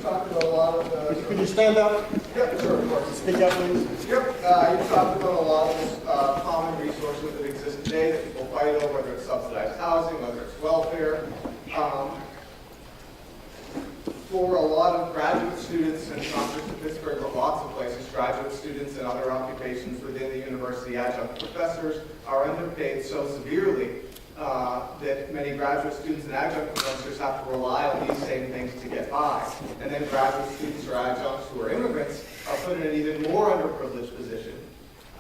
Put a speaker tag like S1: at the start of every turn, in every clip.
S1: talked about a lot of the...
S2: Could you stand up?
S1: Yep, sure, of course.
S2: Speak up, please.
S1: Yep, you talked about a lot of common resources that exist today that people fight over, whether it's subsidized housing, whether it's welfare. For a lot of graduate students, and not just in Pittsburgh, but lots of places, graduate students and other occupations within the university, adjunct professors are underpaid so severely that many graduate students and adjunct professors have to rely on these same things to get by. And then graduate students or adjuncts who are immigrants are put in an even more underprivileged position,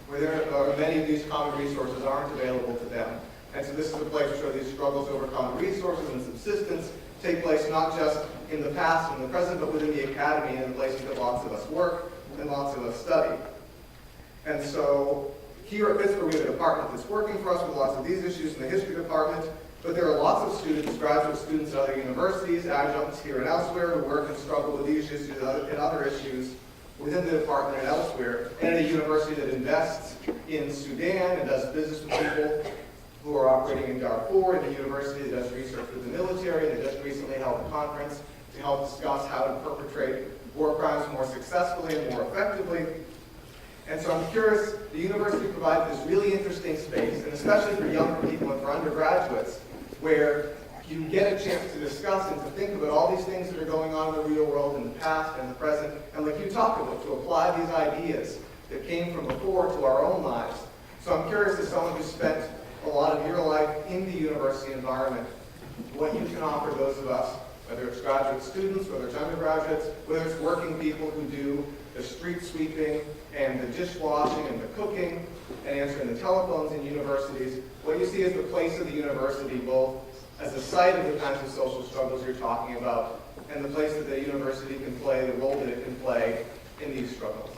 S1: where many of these common resources aren't available to them. And so this is a place where these struggles over common resources and subsistence take place not just in the past and the present, but within the academy and the places that lots of us work and lots of us study. And so here at Pittsburgh, we have a department that's working for us with lots of these issues in the history department, but there are lots of students, graduate students at other universities, adjuncts here and elsewhere, who work and struggle with these issues and other issues within the department and elsewhere, and at a university that invests in Sudan and does business with people who are operating in Darfur, and a university that does research with the military, and that just recently held a conference to help discuss how to perpetrate war crimes more successfully and more effectively. And so I'm curious, the university provides this really interesting space, and especially for younger people and for undergraduates, where you get a chance to discuss and to think about all these things that are going on in the real world in the past and the present, and like you talked about, to apply these ideas that came from before to our own lives. So I'm curious, as someone who spent a lot of your life in the university environment, what you can offer those of us, whether it's graduate students, whether it's undergraduates, whether it's working people who do the street sweeping and the dishwashing and the cooking and answering the telephones in universities, what you see is the place of the university both as a site of the kinds of social struggles you're talking about and the place that the university can play, the role that it can play in these struggles.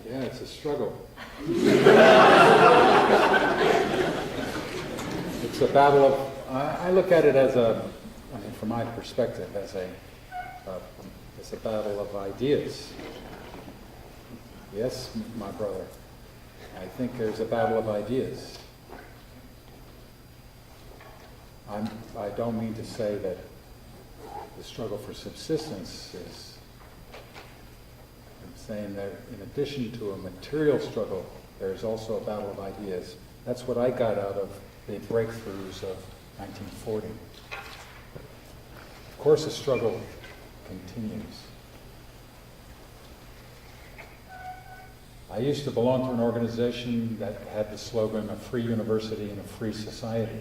S3: Yeah, it's a struggle. It's a battle of, I look at it as from my perspective, as it's a battle of ideas. Yes, my brother, I think there's a battle of ideas. I don't mean to say that the struggle for subsistence is, I'm saying that in addition to a material struggle, there's also a battle of ideas. That's what I got out of the breakthroughs of 1940. Of course, the struggle continues. I used to belong to an organization that had the slogan, a free university and a free society.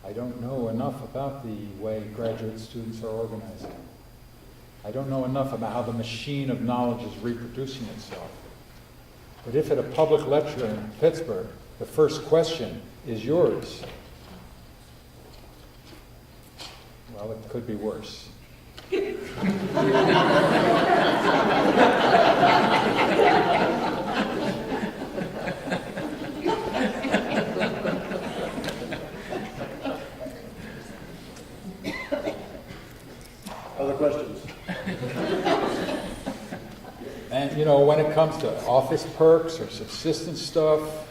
S3: I don't know enough about the way graduate students are organizing. I don't know enough about how the machine of knowledge is reproducing itself. But if at a public lecture in Pittsburgh, the first question is yours, well, it could be worse.
S2: Other questions?
S3: And when it comes to office perks or subsistence stuff,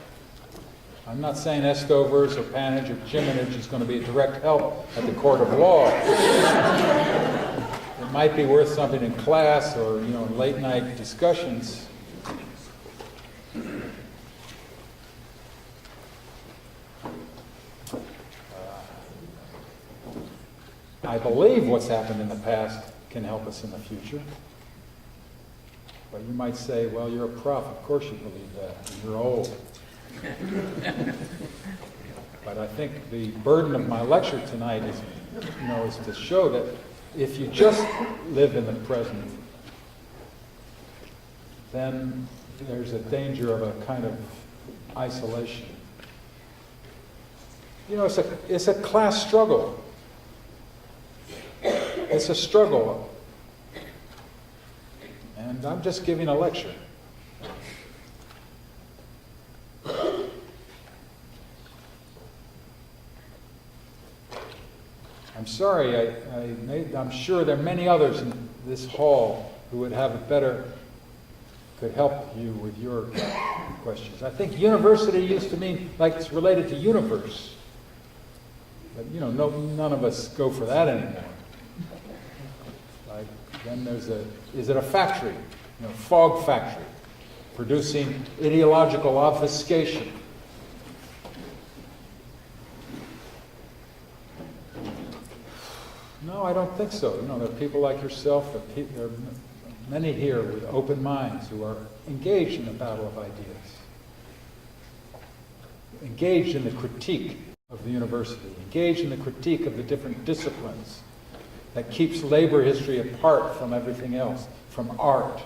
S3: I'm not saying Estovers or Panage or Jiminage is going to be a direct help at the court of law. It might be worth something in class or in late night discussions. I believe what's happened in the past can help us in the future. But you might say, well, you're a prof. Of course you believe that. And you're old. But I think the burden of my lecture tonight is to show that if you just live in the present, then there's a danger of a kind of isolation. It's a class struggle. It's a struggle. And I'm just giving a lecture. sorry, I'm sure there are many others in this hall who would have could help you with your questions. I think university used to mean like it's related to universe. But, none of us go for that anymore. Like, then is it a factory? Fog factory, producing ideological obfuscation. No, I don't think so. There are people like yourself, there are many here with open minds who are engaged in the battle of ideas, engaged in the critique of the university, engaged in the critique of the different disciplines that keeps labor history apart from everything else, from art,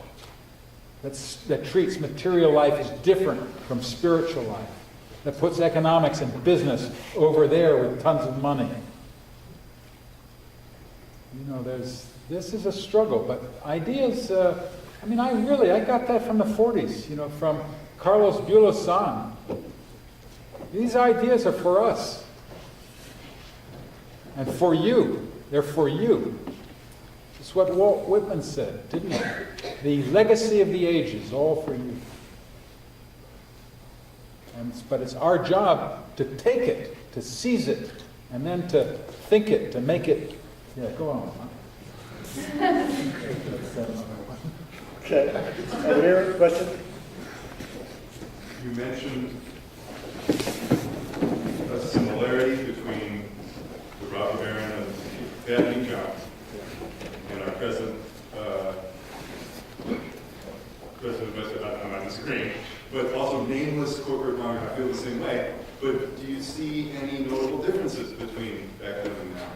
S3: that treats material life as different from spiritual life, that puts economics and business over there with tons of money. This is a struggle, but ideas, I got that from the 40s, from Carlos Bulosan. These ideas are for us. And for you. They're for you. It's what Walt Whitman said, didn't he? The legacy of the ages, all for you. But it's our job to take it, to seize it, and then to think it, to make it. Yeah, go on.
S2: Okay. Over here, question?
S4: You mentioned a similarity between the robber baron of King John and our present president of West. I'm not disagreeing, but also nameless corporate monarch. I feel the same way. But do you see any notable differences between back then and now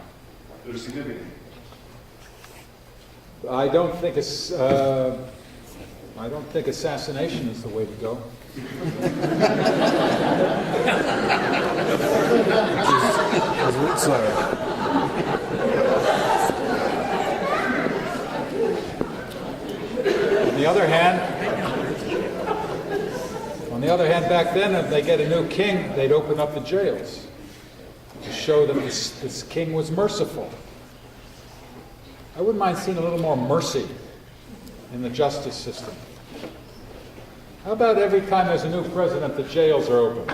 S4: that are significant?
S3: I don't think assassination is the way to go. On the other hand, back then, if they get a new king, they'd open up the jails to show that this king was merciful. I wouldn't mind seeing a little more mercy in the justice system. How about every time there's a new president, the jails are open?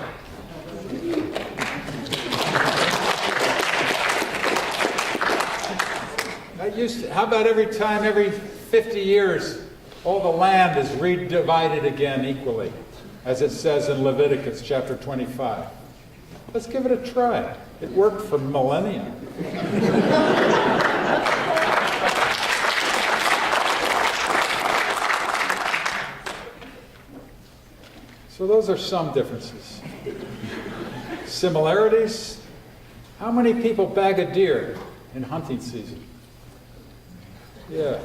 S3: How about every time, every 50 years, all the land is redivided again equally, as it says in Leviticus chapter 25? Let's give it a try. It worked for millennia. So those are some differences. Similarities? How many people bag a deer in hunting season? Yeah.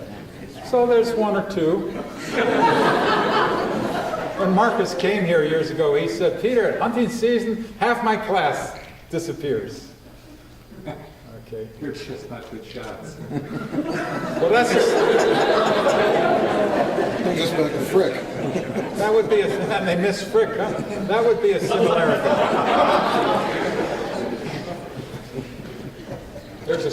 S3: So there's one or two. When Marcus came here years ago, he said, "Peter, at hunting season, half my class disappears." Okay.
S4: You're just not good shots.
S3: Well, that's
S5: Just like a frick.
S3: that would be and they miss Frick, huh? That would be a similarity. There's a